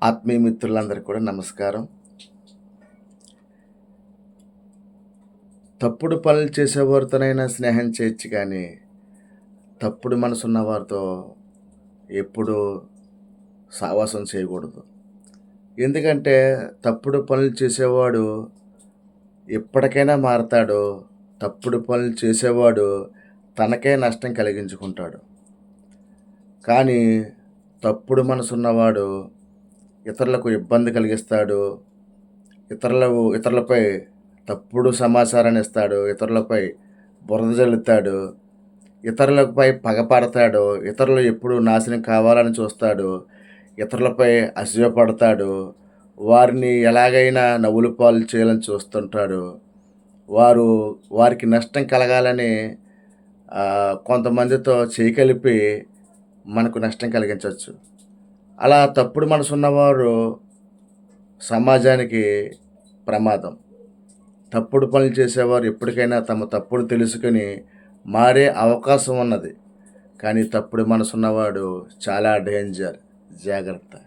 ఆత్మీయ మిత్రులందరికీ కూడా నమస్కారం. తప్పుడు పనులు చేసేవారితోనైనా స్నేహం చేయొచ్చు కానీ, తప్పుడు మనసున్న వారితో ఎప్పుడూ సావాసం చేయకూడదు. ఎందుకంటే, తప్పుడు పనులు చేసేవాడు ఎప్పటికైనా మారతాడు. తప్పుడు పనులు చేసేవాడు తనకే నష్టం కలిగించుకుంటాడు. కానీ, తప్పుడు మనసున్నవాడు ఇతరులకు ఇబ్బంది కలిగిస్తాడు. ఇతరులపై తప్పుడు సమాచారాన్ని ఇస్తాడు. ఇతరులపై బురద జల్లుతాడు. ఇతరులపై పగపడతాడు. ఇతరులు ఎప్పుడూ నాశనం కావాలని చూస్తాడు. ఇతరులపై అసూయపడతాడు. వారిని ఎలాగైనా నవ్వుల పాలు చేయాలని చూస్తుంటాడు. వారికి నష్టం కలగాలని కొంతమందితో చేయి కలిపి మనకు నష్టం కలిగించవచ్చు. అలా తప్పుడు మనసున్నవారు సమాజానికి ప్రమాదం. తప్పుడు పనులు చేసేవారు ఎప్పటికైనా తమ తప్పును తెలుసుకొని మారే అవకాశం ఉన్నది. కానీ తప్పుడు మనసున్నవాడు చాలా డేంజర్. జాగ్రత్త.